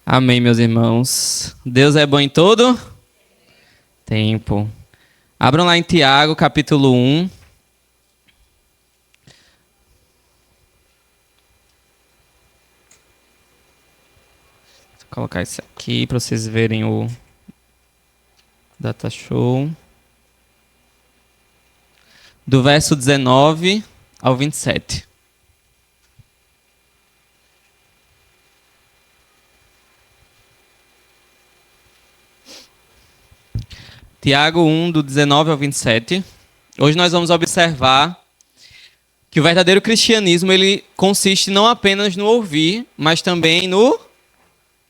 Amém, meus irmãos. Deus é bom em todo tempo. Abram lá em Tiago, capítulo 1. Vou colocar isso aqui para vocês verem o data show. Do verso 19 ao 27. Tiago 1, do 19 ao 27. Hoje nós vamos observar que o verdadeiro cristianismo ele consiste não apenas no ouvir, mas também no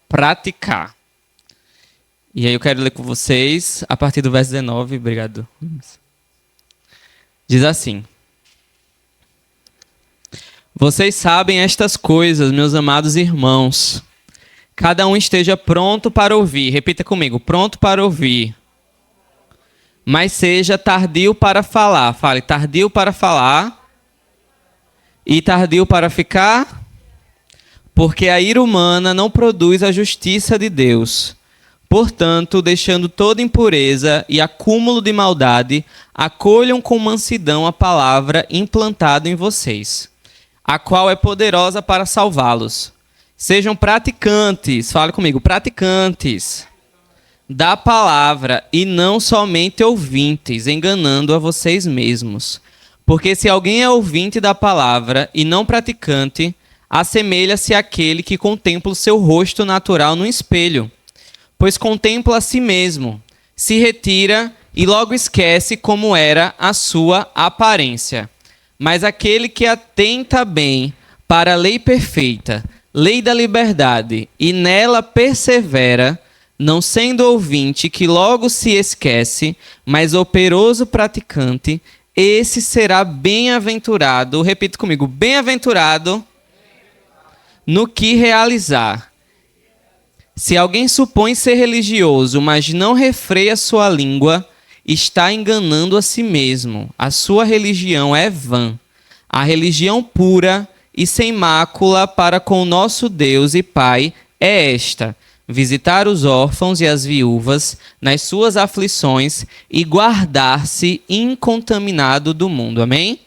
praticar. E aí eu quero ler com vocês a partir do verso 19. Obrigado. Diz assim: Vocês sabem estas coisas, meus amados irmãos. Cada um esteja pronto para ouvir. Repita comigo: pronto para ouvir. Mas seja tardio para falar. Fale, tardio para falar. E tardio para ficar. Porque a ira humana não produz a justiça de Deus. Portanto, deixando toda impureza e acúmulo de maldade, acolham com mansidão a palavra implantada em vocês, a qual é poderosa para salvá-los. Sejam praticantes, fale comigo, praticantes da palavra e não somente ouvintes, enganando a vocês mesmos. Porque se alguém é ouvinte da palavra e não praticante, assemelha-se àquele que contempla o seu rosto natural no espelho, pois contempla a si mesmo, se retira e logo esquece como era a sua aparência. Mas aquele que atenta bem para a lei perfeita, lei da liberdade, e nela persevera, não sendo ouvinte que logo se esquece, mas operoso praticante, esse será bem-aventurado, repita comigo, bem-aventurado no que realizar. Se alguém supõe ser religioso, mas não refreia sua língua, está enganando a si mesmo. A sua religião é vã. A religião pura e sem mácula para com o nosso Deus e Pai é esta: visitar os órfãos e as viúvas nas suas aflições e guardar-se incontaminado do mundo. Amém?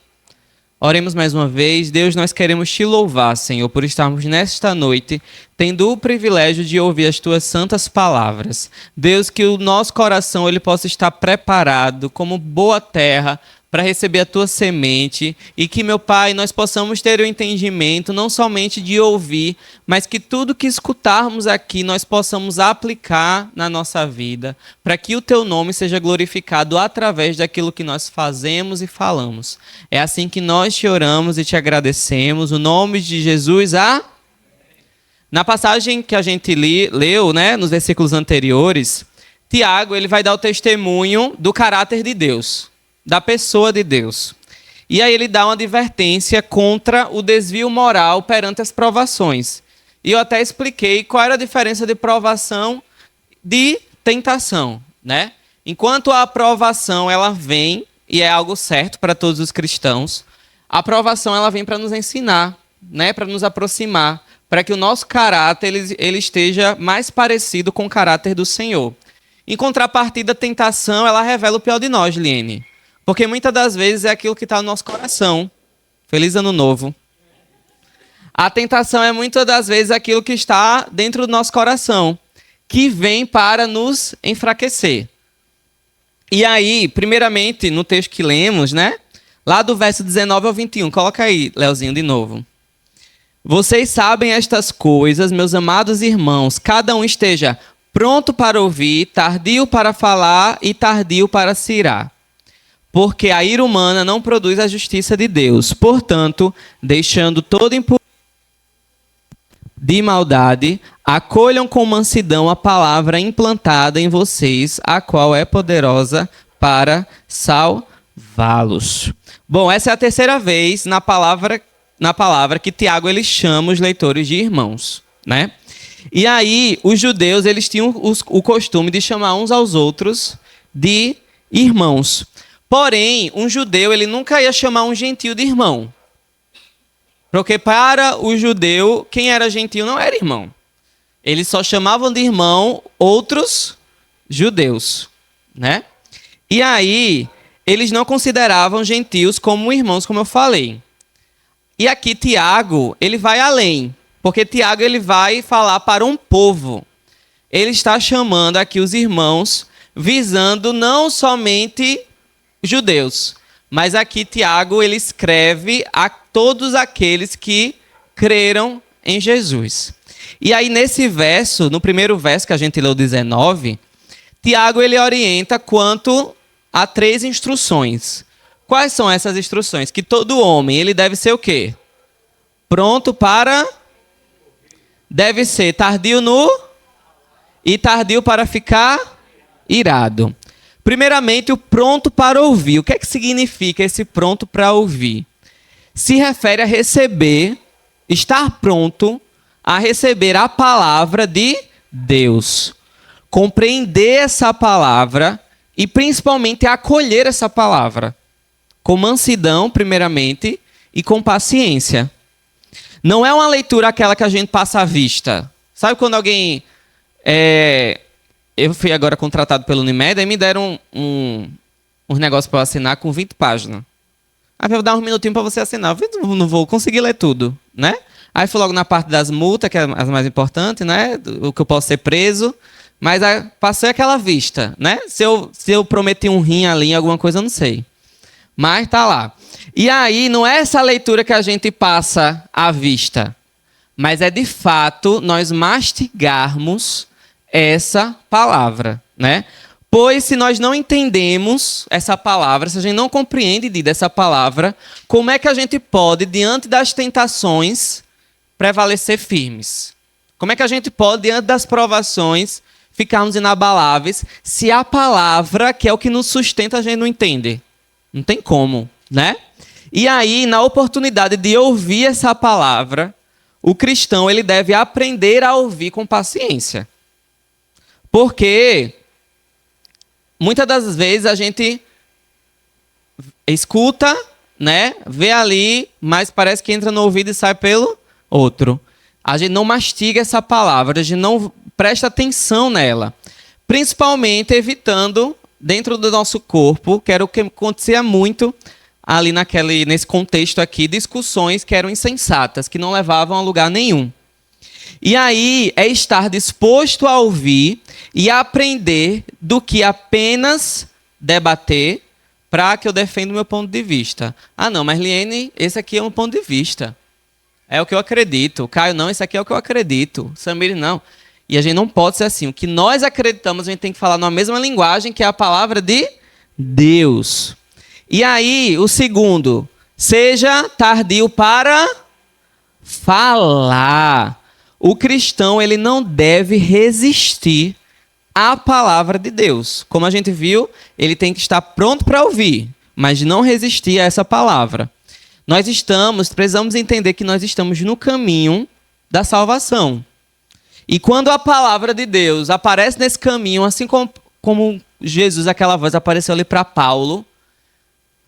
Oremos mais uma vez. Deus, nós queremos te louvar, Senhor, por estarmos nesta noite tendo o privilégio de ouvir as tuas santas palavras. Deus, que o nosso coração ele possa estar preparado como boa terra para receber a tua semente e que, meu Pai, nós possamos ter o entendimento não somente de ouvir, mas que tudo que escutarmos aqui nós possamos aplicar na nossa vida, para que o teu nome seja glorificado através daquilo que nós fazemos e falamos. É assim que nós te oramos e te agradecemos. O nome de Jesus, Na passagem que a gente leu, né, nos versículos anteriores, Tiago ele vai dar o testemunho do caráter de Deus, da pessoa de Deus. E aí ele dá uma advertência contra o desvio moral perante as provações. E eu até expliquei qual era a diferença de provação de tentação, né? Enquanto a provação ela vem, e é algo certo para todos os cristãos, a provação ela vem para nos ensinar, né? Para nos aproximar, para que o nosso caráter ele esteja mais parecido com o caráter do Senhor. Em contrapartida, a tentação ela revela o pior de nós, Liene. Porque muitas das vezes é aquilo que está no nosso coração. Feliz Ano Novo. A tentação é muitas das vezes aquilo que está dentro do nosso coração, que vem para nos enfraquecer. E aí, primeiramente, no texto que lemos, né? Lá do verso 19 ao 21. Coloca aí, Leozinho, de novo. Vocês sabem estas coisas, meus amados irmãos. Cada um esteja pronto para ouvir, tardio para falar e tardio para se irar. Porque a ira humana não produz a justiça de Deus. Portanto, deixando toda impureza de maldade, acolham com mansidão a palavra implantada em vocês, a qual é poderosa para salvá-los. Bom, essa é a terceira vez na palavra que Tiago ele chama os leitores de irmãos, né? E aí, os judeus eles tinham o costume de chamar uns aos outros de irmãos. Porém, um judeu ele nunca ia chamar um gentio de irmão. Porque para o judeu, quem era gentio não era irmão. Eles só chamavam de irmão outros judeus, né? E aí, eles não consideravam gentios como irmãos, como eu falei. E aqui Tiago, ele vai além, porque Tiago ele vai falar para um povo. Ele está chamando aqui os irmãos, visando não somente judeus, mas aqui Tiago ele escreve a todos aqueles que creram em Jesus. E aí nesse verso, no primeiro verso que a gente leu 19, Tiago ele orienta quanto a 3 instruções. Quais são essas instruções? Que todo homem, ele deve ser o quê? Pronto para... Deve ser tardio no... E tardio para ficar irado. Primeiramente, o pronto para ouvir. O que é que significa esse pronto para ouvir? Se refere a receber, estar pronto a receber a palavra de Deus. Compreender essa palavra e principalmente acolher essa palavra. Com mansidão, primeiramente, e com paciência. Não é uma leitura aquela que a gente passa à vista. Sabe quando alguém... Eu fui agora contratado pelo Unimed e me deram uns negócios para eu assinar com 20 páginas. Aí eu vou dar uns minutinhos para você assinar. Eu não vou conseguir ler tudo, né? Aí fui logo na parte das multas, que é as mais importantes, né? O que eu posso ser preso. Mas aí passei aquela vista, né? Se eu prometi um rim ali em alguma coisa, eu não sei. Mas tá lá. E aí, não é essa leitura que a gente passa à vista, mas é de fato nós mastigarmos essa palavra, né? Pois se nós não entendemos essa palavra, se a gente não compreende dessa palavra, como é que a gente pode, diante das tentações, prevalecer firmes? Como é que a gente pode, diante das provações, ficarmos inabaláveis, se a palavra, que é o que nos sustenta, a gente não entende? Não tem como, né? E aí, na oportunidade de ouvir essa palavra, o cristão ele deve aprender a ouvir com paciência. Porque muitas das vezes a gente escuta, né? Vê ali, mas parece que entra no ouvido e sai pelo outro. A gente não mastiga essa palavra, a gente não presta atenção nela. Principalmente evitando, dentro do nosso corpo, que era o que acontecia muito ali nesse contexto aqui, discussões que eram insensatas, que não levavam a lugar nenhum. E aí é estar disposto a ouvir e a aprender do que apenas debater para que eu defenda o meu ponto de vista. Ah, não, mas Liene, esse aqui é um ponto de vista. É o que eu acredito. Caio, não, esse aqui é o que eu acredito. Samir, não. E a gente não pode ser assim. O que nós acreditamos, a gente tem que falar na mesma linguagem, que é a palavra de Deus. E aí, o segundo, seja tardio para falar. O cristão, ele não deve resistir à palavra de Deus. Como a gente viu, ele tem que estar pronto para ouvir, mas não resistir a essa palavra. Precisamos entender que nós estamos no caminho da salvação. E quando a palavra de Deus aparece nesse caminho, assim como Jesus, aquela voz apareceu ali para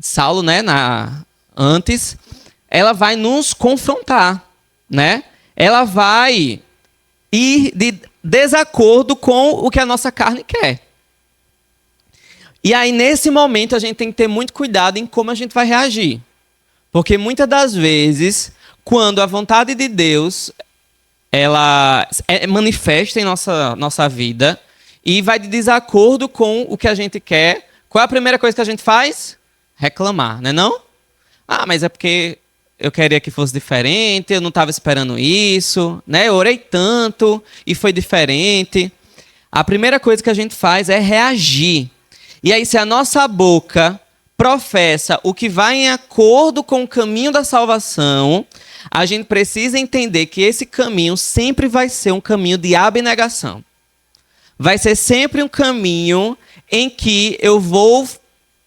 Saulo, né, antes, ela vai nos confrontar, né? Ela vai ir de desacordo com o que a nossa carne quer. E aí, nesse momento, a gente tem que ter muito cuidado em como a gente vai reagir. Porque muitas das vezes, quando a vontade de Deus ela é manifesta em nossa vida e vai de desacordo com o que a gente quer, qual é a primeira coisa que a gente faz? Reclamar, não é não? Ah, mas é porque eu queria que fosse diferente, eu não estava esperando isso, né? Eu orei tanto e foi diferente. A primeira coisa que a gente faz é reagir. E aí, se a nossa boca professa o que vai em acordo com o caminho da salvação, a gente precisa entender que esse caminho sempre vai ser um caminho de abnegação. Vai ser sempre um caminho em que eu vou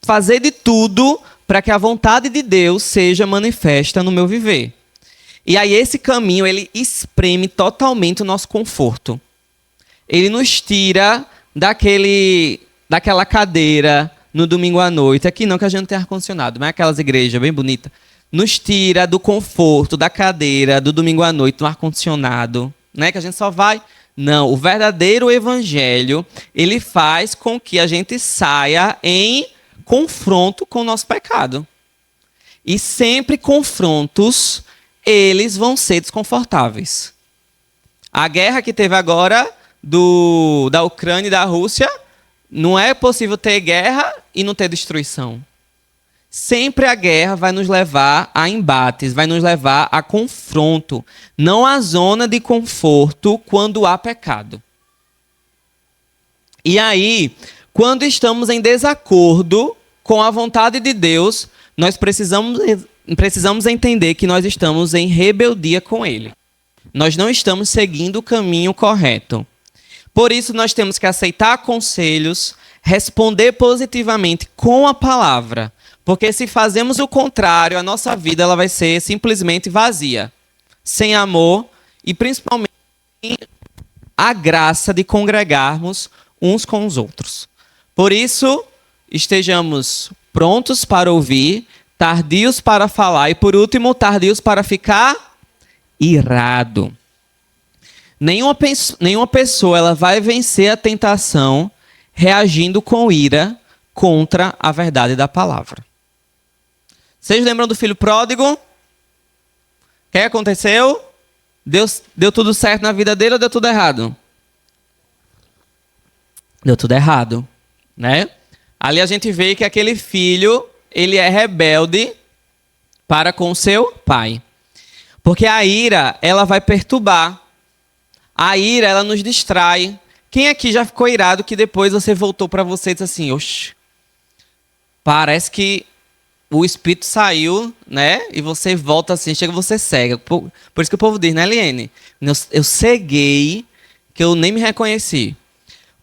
fazer de tudo para que a vontade de Deus seja manifesta no meu viver. E aí esse caminho, ele espreme totalmente o nosso conforto. Ele nos tira daquela cadeira no domingo à noite. Aqui não, que a gente não tem ar-condicionado, mas aquelas igrejas bem bonitas. Nos tira do conforto, da cadeira, do domingo à noite, no ar-condicionado, né? Que a gente só vai Não, o verdadeiro evangelho, ele faz com que a gente saia em confronto com o nosso pecado. E sempre confrontos, eles vão ser desconfortáveis. A guerra que teve agora da Ucrânia e da Rússia, não é possível ter guerra e não ter destruição. Sempre a guerra vai nos levar a embates, vai nos levar a confronto, não a zona de conforto quando há pecado. E aí, quando estamos em desacordo com a vontade de Deus, nós precisamos entender que nós estamos em rebeldia com Ele. Nós não estamos seguindo o caminho correto. Por isso, nós temos que aceitar conselhos, responder positivamente com a palavra. Porque se fazemos o contrário, a nossa vida ela vai ser simplesmente vazia, sem amor e principalmente a graça de congregarmos uns com os outros. Por isso, estejamos prontos para ouvir, tardios para falar e, por último, tardios para ficar irado. Nenhuma pessoa ela vai vencer a tentação reagindo com ira contra a verdade da palavra. Vocês lembram do filho pródigo? O que aconteceu? Deu tudo certo na vida dele ou deu tudo errado? Deu tudo errado, né? Ali a gente vê que aquele filho, ele é rebelde para com seu pai. Porque a ira, ela vai perturbar. A ira, ela nos distrai. Quem aqui já ficou irado que depois você voltou para você e disse assim, oxe, parece que o espírito saiu, né? E você volta assim, chega você cega. Por isso que o povo diz, né, Eliene? Eu ceguei que eu nem me reconheci.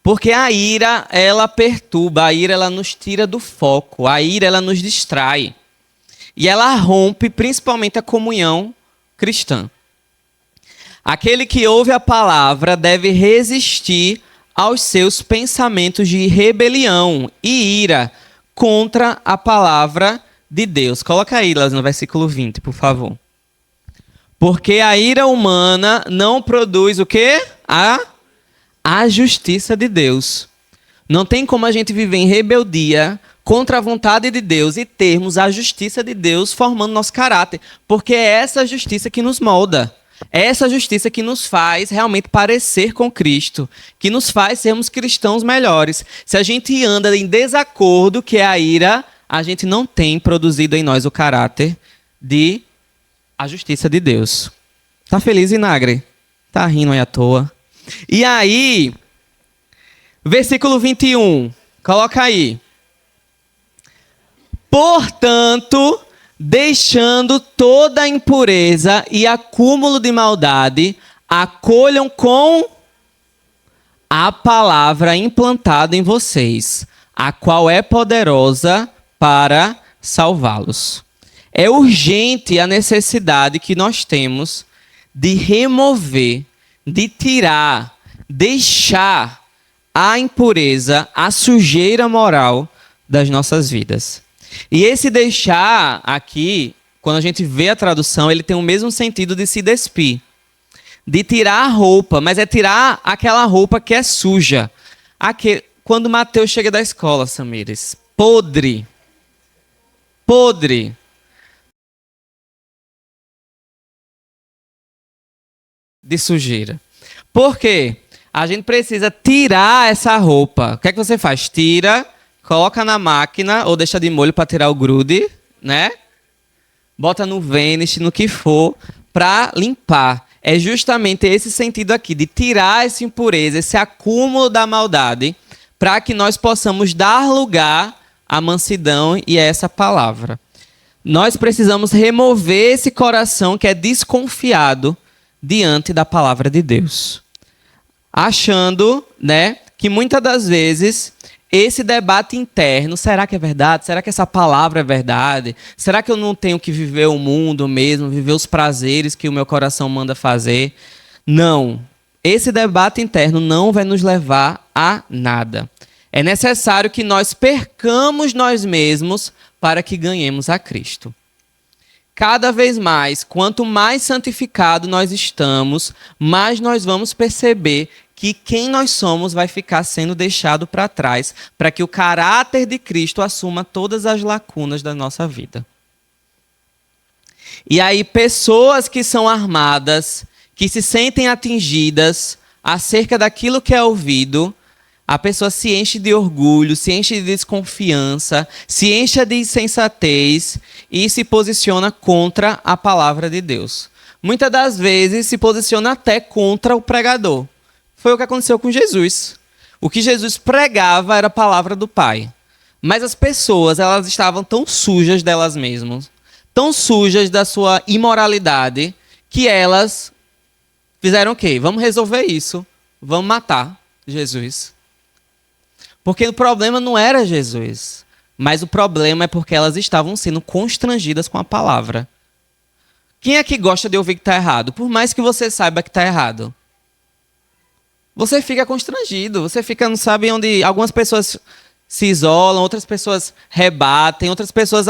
Porque a ira, ela perturba, a ira, ela nos tira do foco, a ira, ela nos distrai. E ela rompe principalmente a comunhão cristã. Aquele que ouve a palavra deve resistir aos seus pensamentos de rebelião e ira contra a palavra de Deus. Coloca aí, Léo, no versículo 20, por favor. Porque a ira humana não produz o quê? A justiça de Deus. Não tem como a gente viver em rebeldia contra a vontade de Deus e termos a justiça de Deus formando nosso caráter. Porque é essa justiça que nos molda. É essa justiça que nos faz realmente parecer com Cristo. Que nos faz sermos cristãos melhores. Se a gente anda em desacordo, que é a ira, a gente não tem produzido em nós o caráter de a justiça de Deus. Tá feliz, Vinagre? Tá rindo aí à toa. E aí, versículo 21, coloca aí. Portanto, deixando toda a impureza e acúmulo de maldade, acolham com a palavra implantada em vocês, a qual é poderosa para salvá-los. É urgente a necessidade que nós temos de remover, de tirar, deixar a impureza, a sujeira moral das nossas vidas. E esse deixar aqui, quando a gente vê a tradução, ele tem o mesmo sentido de se despir. De tirar a roupa, mas é tirar aquela roupa que é suja. Quando Mateus chega da escola, Samires, podre. De sujeira. Por quê? A gente precisa tirar essa roupa. O que é que você faz? Tira, coloca na máquina ou deixa de molho para tirar o grude, né? Bota no Vanish, no que for, para limpar. É justamente esse sentido aqui, de tirar essa impureza, esse acúmulo da maldade, para que nós possamos dar lugar à mansidão e a essa palavra. Nós precisamos remover esse coração que é desconfiado diante da palavra de Deus. Achando, né, que muitas das vezes esse debate interno, será que é verdade? Será que essa palavra é verdade? Será que eu não tenho que viver o mundo mesmo, viver os prazeres que o meu coração manda fazer? Não. Esse debate interno não vai nos levar a nada. É necessário que nós percamos nós mesmos para que ganhemos a Cristo. Cada vez mais, quanto mais santificado nós estamos, mais nós vamos perceber que quem nós somos vai ficar sendo deixado para trás, para que o caráter de Cristo assuma todas as lacunas da nossa vida. E aí, pessoas que são armadas, que se sentem atingidas acerca daquilo que é ouvido, a pessoa se enche de orgulho, se enche de desconfiança, se enche de insensatez e se posiciona contra a palavra de Deus. Muitas das vezes se posiciona até contra o pregador. Foi o que aconteceu com Jesus. O que Jesus pregava era a palavra do Pai. Mas as pessoas, elas estavam tão sujas delas mesmas, tão sujas da sua imoralidade, que elas fizeram o quê? Vamos resolver isso. Vamos matar Jesus. Porque o problema não era Jesus, mas o problema é porque elas estavam sendo constrangidas com a palavra. Quem é que gosta de ouvir que está errado? Por mais que você saiba que está errado. Você fica constrangido, você fica, não sabe onde... Algumas pessoas se isolam, outras pessoas rebatem, outras pessoas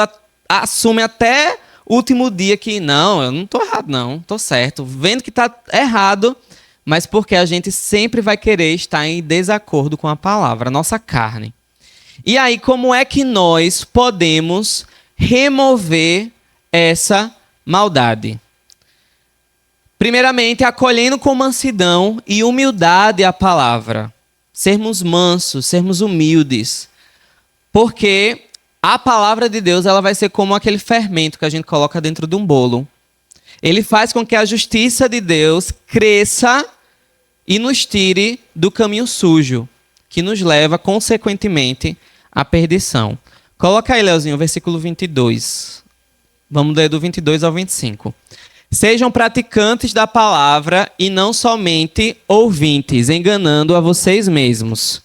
assumem até o último dia que não, eu não estou errado não, estou certo. Vendo que está errado... Mas porque a gente sempre vai querer estar em desacordo com a palavra, a nossa carne. E aí, como é que nós podemos remover essa maldade? Primeiramente, acolhendo com mansidão e humildade a palavra. Sermos mansos, sermos humildes. Porque a palavra de Deus ela vai ser como aquele fermento que a gente coloca dentro de um bolo. Ele faz com que a justiça de Deus cresça e nos tire do caminho sujo, que nos leva, consequentemente, à perdição. Coloca aí, Leozinho, o versículo 22. Vamos ler do 22 ao 25. Sejam praticantes da palavra e não somente ouvintes, enganando a vocês mesmos.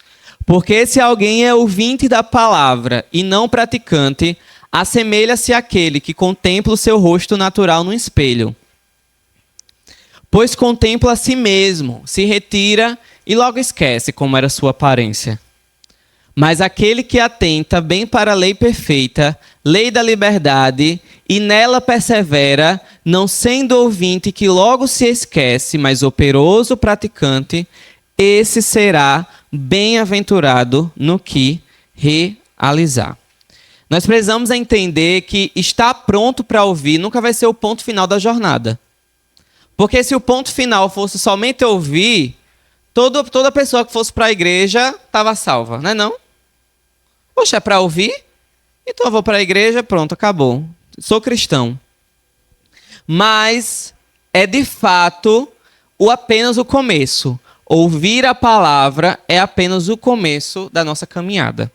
Porque se alguém é ouvinte da palavra e não praticante, assemelha-se àquele que contempla o seu rosto natural no espelho. Pois contempla a si mesmo, se retira e logo esquece como era sua aparência. Mas aquele que atenta bem para a lei perfeita, lei da liberdade, e nela persevera, não sendo ouvinte que logo se esquece, mas operoso praticante, esse será bem-aventurado no que realizar. Nós precisamos entender que estar pronto para ouvir nunca vai ser o ponto final da jornada. Porque se o ponto final fosse somente ouvir, toda pessoa que fosse para a igreja estava salva, não é não? Poxa, é para ouvir? Então eu vou para a igreja, pronto, acabou. Sou cristão. Mas é de fato apenas o começo. Ouvir a palavra é apenas o começo da nossa caminhada.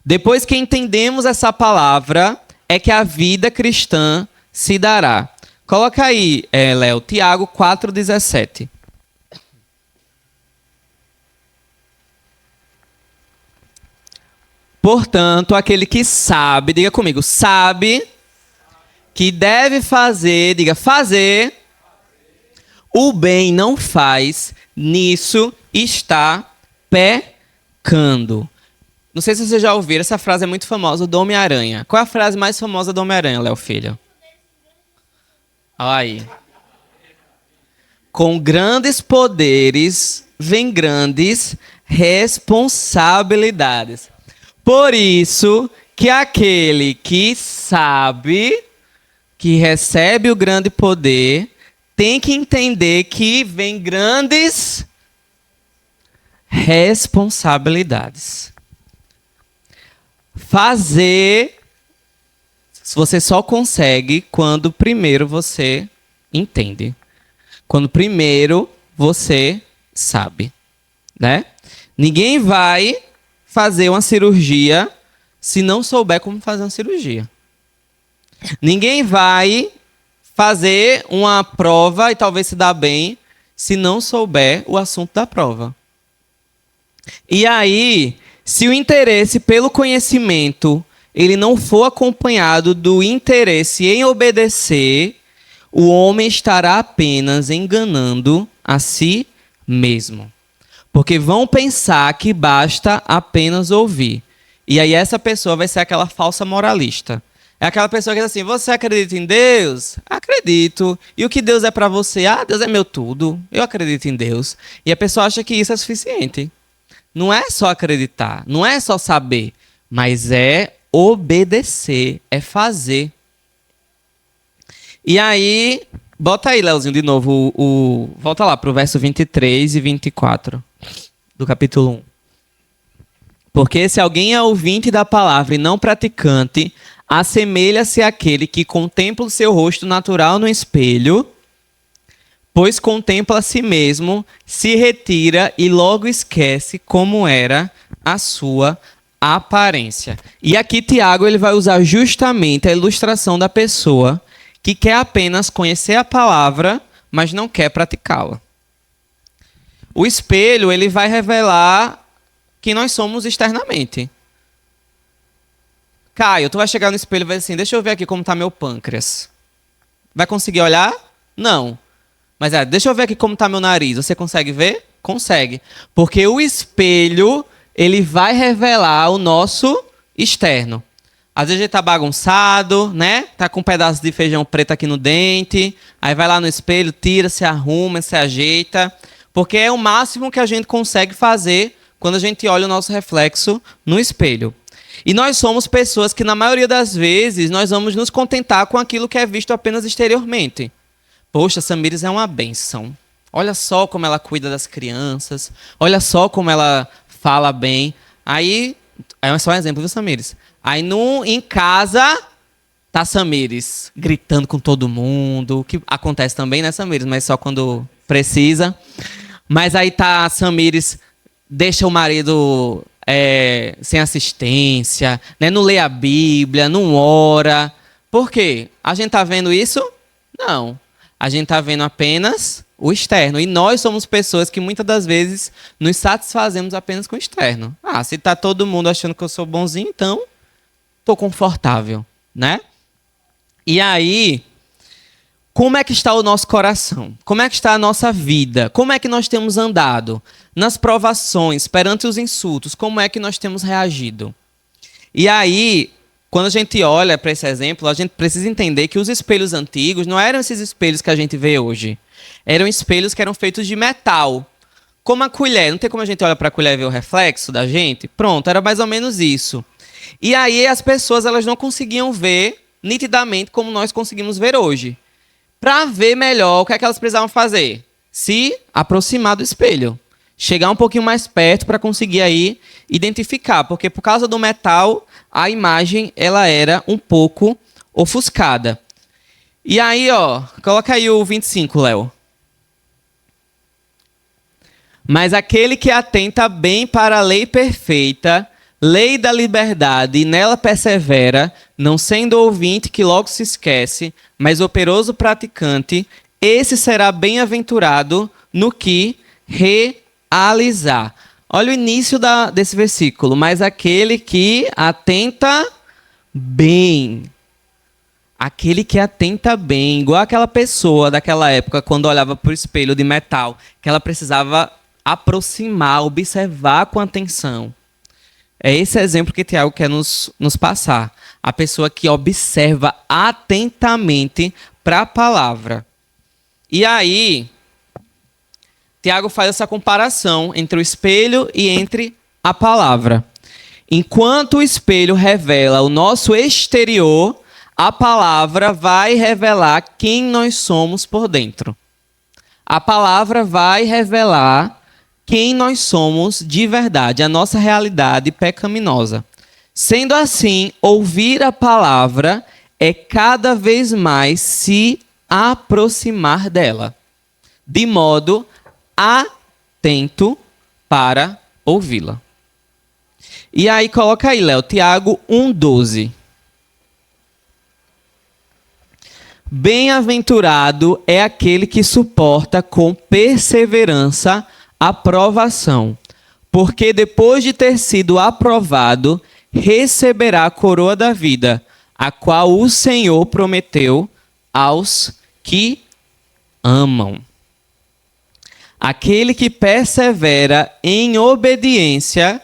Depois que entendemos essa palavra, é que a vida cristã se dará. Coloca aí, Léo, Tiago 4,17. Portanto, aquele que sabe, diga comigo, sabe que deve fazer, diga fazer, o bem não faz, nisso está pecando. Não sei se vocês já ouviram, essa frase é muito famosa do Homem-Aranha. Qual é a frase mais famosa do Homem-Aranha, Léo Filho? Olha aí. Com grandes poderes vem grandes responsabilidades. Por isso que aquele que sabe, que recebe o grande poder, tem que entender que vem grandes responsabilidades. Fazer, você só consegue quando primeiro você entende. Quando primeiro você sabe, né? Ninguém vai fazer uma cirurgia se não souber como fazer uma cirurgia. Ninguém vai fazer uma prova e talvez se dar bem se não souber o assunto da prova. E aí, se o interesse pelo conhecimento ele não for acompanhado do interesse em obedecer, o homem estará apenas enganando a si mesmo. Porque vão pensar que basta apenas ouvir. E aí essa pessoa vai ser aquela falsa moralista. É aquela pessoa que diz assim, você acredita em Deus? Acredito. E o que Deus é pra você? Ah, Deus é meu tudo. Eu acredito em Deus. E a pessoa acha que isso é suficiente. Não é só acreditar, não é só saber, mas é obedecer, é fazer. E aí, bota aí, Leozinho, de novo, volta lá pro verso 23 e 24 do capítulo 1. Porque se alguém é ouvinte da palavra e não praticante, assemelha-se àquele que contempla o seu rosto natural no espelho, pois contempla a si mesmo, se retira e logo esquece como era a sua aparência. E aqui Tiago ele vai usar justamente a ilustração da pessoa que quer apenas conhecer a palavra, mas não quer praticá-la. O espelho ele vai revelar quem nós somos externamente. Caio, tu vai chegar no espelho e vai dizer assim, deixa eu ver aqui como está meu pâncreas. Vai conseguir olhar? Não. Mas deixa eu ver aqui como está meu nariz. Você consegue ver? Consegue. Porque o espelho, ele vai revelar o nosso externo. Às vezes ele tá bagunçado, né? Tá com um pedaço de feijão preto aqui no dente. Aí vai lá no espelho, tira, se arruma, se ajeita. Porque é o máximo que a gente consegue fazer quando a gente olha o nosso reflexo no espelho. E nós somos pessoas que, na maioria das vezes, nós vamos nos contentar com aquilo que é visto apenas exteriormente. Poxa, Samires é uma bênção. Olha só como ela cuida das crianças. Olha só como ela fala bem. Aí, é só um exemplo, viu, Samires? Aí em casa, tá Samires gritando com todo mundo. Que acontece também, né, Samires? Mas só quando precisa. Mas aí tá Samires, deixa o marido sem assistência, né? Não lê a Bíblia, não ora. Por quê? A gente tá vendo isso? Não. A gente tá vendo apenas o externo. E nós somos pessoas que muitas das vezes nos satisfazemos apenas com o externo. Ah, se tá todo mundo achando que eu sou bonzinho, então tô confortável, né? E aí, como é que está o nosso coração? Como é que está a nossa vida? Como é que nós temos andado? Nas provações, perante os insultos, como é que nós temos reagido? E aí, quando a gente olha para esse exemplo, a gente precisa entender que os espelhos antigos não eram esses espelhos que a gente vê hoje. Eram espelhos que eram feitos de metal. Como a colher. Não tem como a gente olhar para a colher e ver o reflexo da gente? Pronto, era mais ou menos isso. E aí as pessoas elas não conseguiam ver nitidamente como nós conseguimos ver hoje. Para ver melhor, o que é que elas precisavam fazer? Se aproximar do espelho. Chegar um pouquinho mais perto para conseguir aí identificar. Porque por causa do metal, a imagem ela era um pouco ofuscada. E aí, coloca aí o 25, Léo. Mas aquele que atenta bem para a lei perfeita, lei da liberdade, e nela persevera, não sendo ouvinte que logo se esquece, mas operoso praticante, esse será bem-aventurado no que realizar. Olha o início desse versículo. Mas aquele que atenta bem. Aquele que atenta bem. Igual aquela pessoa daquela época, quando olhava para o espelho de metal, que ela precisava aproximar, observar com atenção. É esse exemplo que Tiago quer nos passar. A pessoa que observa atentamente para a palavra. E aí, Tiago faz essa comparação entre o espelho e entre a palavra. Enquanto o espelho revela o nosso exterior, a palavra vai revelar quem nós somos por dentro. A palavra vai revelar quem nós somos de verdade, a nossa realidade pecaminosa. Sendo assim, ouvir a palavra é cada vez mais se aproximar dela, de modo atento para ouvi-la. E aí, coloca aí, Léo, Tiago 1,12. Bem-aventurado é aquele que suporta com perseverança a provação, porque depois de ter sido aprovado, receberá a coroa da vida, a qual o Senhor prometeu aos que amam. Aquele que persevera em obediência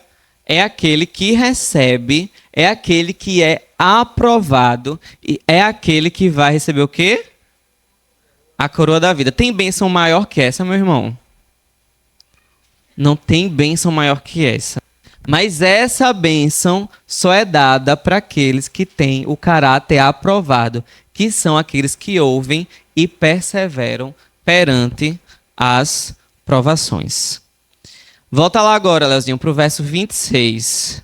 é aquele que recebe, é aquele que é aprovado e é aquele que vai receber o quê? A coroa da vida. Tem bênção maior que essa, meu irmão? Não tem bênção maior que essa. Mas essa bênção só é dada para aqueles que têm o caráter aprovado, que são aqueles que ouvem e perseveram perante as provações. Volta lá agora, Leozinho, para o verso 26.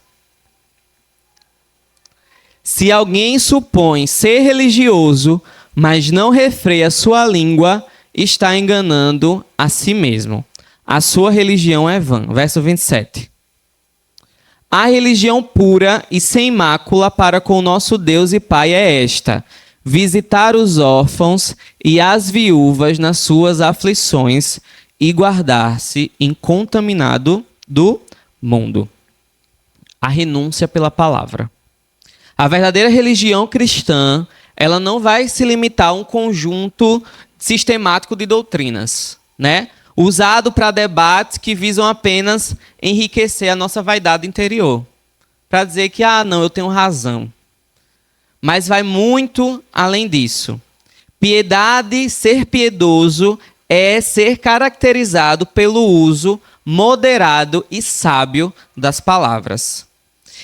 Se alguém supõe ser religioso, mas não refreia sua língua, está enganando a si mesmo. A sua religião é vã. Verso 27. A religião pura e sem mácula para com o nosso Deus e Pai é esta: visitar os órfãos e as viúvas nas suas aflições e guardar-se incontaminado do mundo. A renúncia pela palavra. A verdadeira religião cristã, ela não vai se limitar a um conjunto sistemático de doutrinas, né? Usado para debates que visam apenas enriquecer a nossa vaidade interior. Para dizer que, não, eu tenho razão. Mas vai muito além disso. Piedade, ser piedoso, é ser caracterizado pelo uso moderado e sábio das palavras.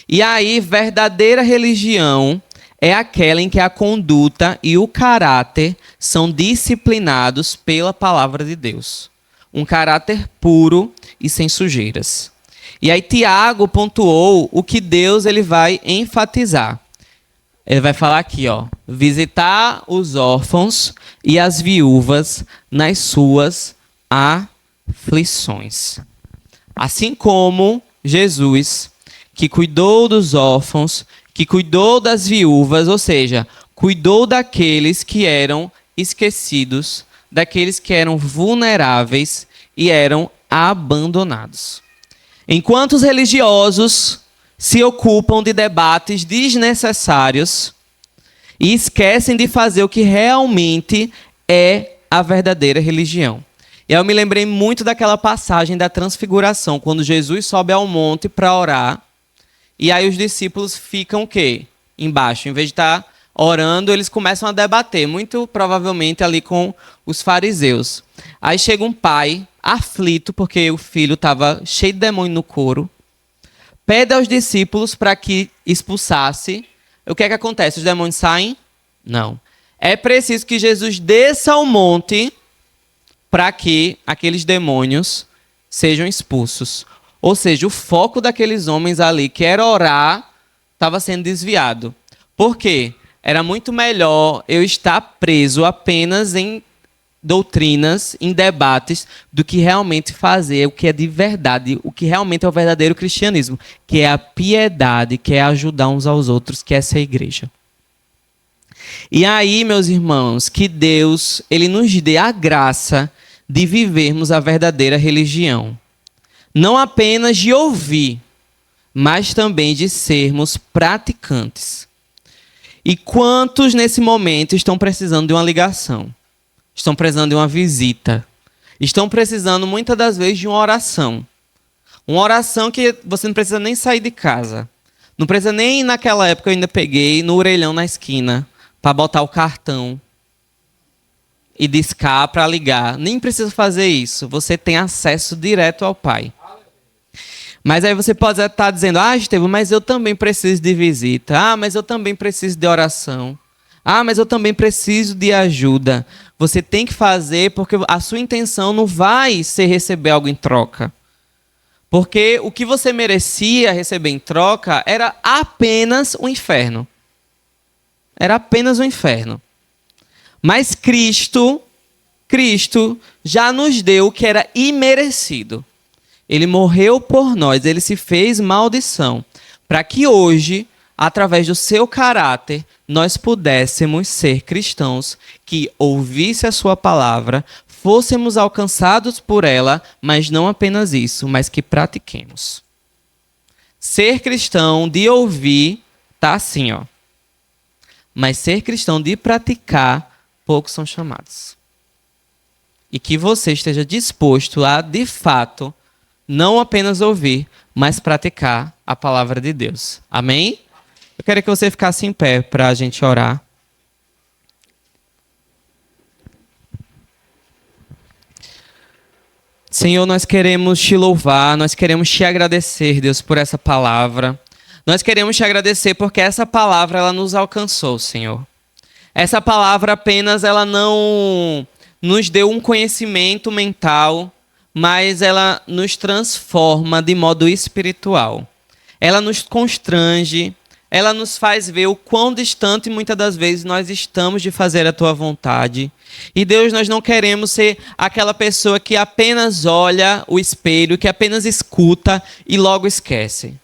E aí, verdadeira religião é aquela em que a conduta e o caráter são disciplinados pela palavra de Deus. Um caráter puro e sem sujeiras. E aí Tiago pontuou o que Deus ele vai enfatizar. Ele vai falar aqui, visitar os órfãos e as viúvas nas suas aflições. Assim como Jesus, que cuidou dos órfãos, que cuidou das viúvas, ou seja, cuidou daqueles que eram esquecidos, daqueles que eram vulneráveis e eram abandonados. Enquanto os religiosos se ocupam de debates desnecessários e esquecem de fazer o que realmente é a verdadeira religião. E eu me lembrei muito daquela passagem da transfiguração, quando Jesus sobe ao monte para orar, e aí os discípulos ficam o quê? Embaixo. Em vez de estar orando, eles começam a debater, muito provavelmente ali com os fariseus. Aí chega um pai, aflito, porque o filho estava cheio de demônio no couro, pede aos discípulos para que expulsasse. O que é que acontece? Os demônios saem? Não. É preciso que Jesus desça ao monte para que aqueles demônios sejam expulsos. Ou seja, o foco daqueles homens ali, que era orar, estava sendo desviado. Por quê? Era muito melhor eu estar preso apenas em doutrinas, em debates, do que realmente fazer o que é de verdade, o que realmente é o verdadeiro cristianismo, que é a piedade, que é ajudar uns aos outros, que é essa igreja. E aí, meus irmãos, que Deus ele nos dê a graça de vivermos a verdadeira religião. Não apenas de ouvir, mas também de sermos praticantes. E quantos nesse momento estão precisando de uma ligação? Estão precisando de uma visita? Estão precisando muitas das vezes de uma oração. Uma oração que você não precisa nem sair de casa. Não precisa nem, naquela época eu ainda peguei no orelhão na esquina para botar o cartão e discar para ligar. Nem precisa fazer isso. Você tem acesso direto ao Pai. Mas aí você pode estar dizendo, Estevam, mas eu também preciso de visita. Mas eu também preciso de oração. Mas eu também preciso de ajuda. Você tem que fazer porque a sua intenção não vai ser receber algo em troca. Porque o que você merecia receber em troca era apenas o inferno. Era apenas o inferno. Mas Cristo já nos deu o que era imerecido. Ele morreu por nós, ele se fez maldição, para que hoje, através do seu caráter, nós pudéssemos ser cristãos que ouvissem a sua palavra, fôssemos alcançados por ela, mas não apenas isso, mas que pratiquemos. Ser cristão de ouvir, tá assim, Mas ser cristão de praticar, poucos são chamados. E que você esteja disposto a, de fato, não apenas ouvir, mas praticar a palavra de Deus. Amém? Eu queria que você ficasse em pé para a gente orar. Senhor, nós queremos te louvar, nós queremos te agradecer, Deus, por essa palavra. Nós queremos te agradecer porque essa palavra ela nos alcançou, Senhor. Essa palavra apenas ela não nos deu um conhecimento mental, mas ela nos transforma de modo espiritual. Ela nos constrange, ela nos faz ver o quão distante muitas das vezes nós estamos de fazer a tua vontade. E Deus, nós não queremos ser aquela pessoa que apenas olha o espelho, que apenas escuta e logo esquece.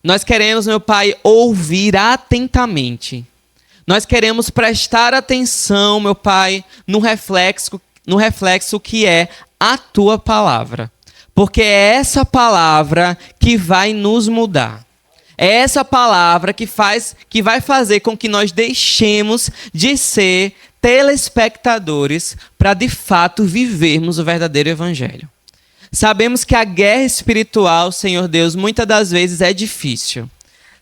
Nós queremos, meu Pai, ouvir atentamente. Nós queremos prestar atenção, meu Pai, no reflexo que é a tua palavra. Porque é essa palavra que vai nos mudar. É essa palavra que vai fazer com que nós deixemos de ser telespectadores para de fato vivermos o verdadeiro evangelho. Sabemos que a guerra espiritual, Senhor Deus, muitas das vezes é difícil.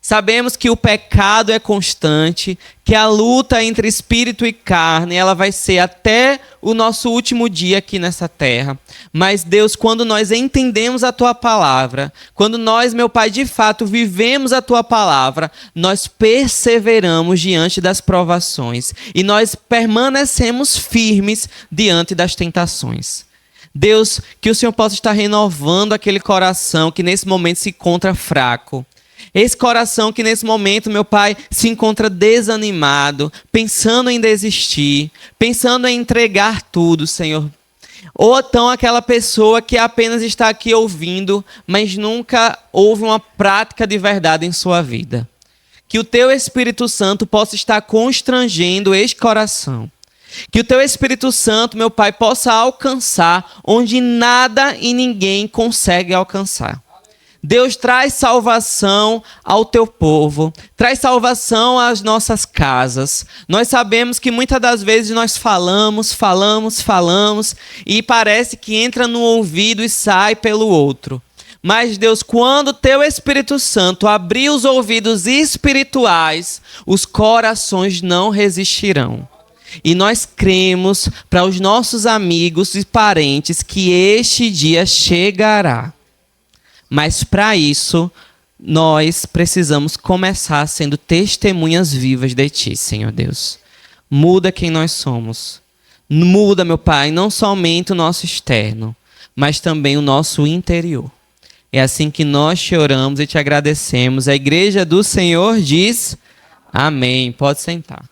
Sabemos que o pecado é constante, que a luta entre espírito e carne, ela vai ser até o nosso último dia aqui nessa terra. Mas, Deus, quando nós entendemos a Tua palavra, quando nós, meu Pai, de fato vivemos a Tua palavra, nós perseveramos diante das provações e nós permanecemos firmes diante das tentações. Deus, que o Senhor possa estar renovando aquele coração que nesse momento se encontra fraco. Esse coração que nesse momento, meu Pai, se encontra desanimado, pensando em desistir, pensando em entregar tudo, Senhor. Ou então aquela pessoa que apenas está aqui ouvindo, mas nunca houve uma prática de verdade em sua vida. Que o Teu Espírito Santo possa estar constrangendo este coração. Que o Teu Espírito Santo, meu Pai, possa alcançar onde nada e ninguém consegue alcançar. Deus, traz salvação ao Teu povo, traz salvação às nossas casas. Nós sabemos que muitas das vezes nós falamos e parece que entra no ouvido e sai pelo outro. Mas, Deus, quando o Teu Espírito Santo abrir os ouvidos espirituais, os corações não resistirão. E nós cremos para os nossos amigos e parentes que este dia chegará. Mas para isso, nós precisamos começar sendo testemunhas vivas de Ti, Senhor Deus. Muda quem nós somos. Muda, meu Pai, não somente o nosso externo, mas também o nosso interior. É assim que nós te oramos e te agradecemos. A igreja do Senhor diz amém. Pode sentar.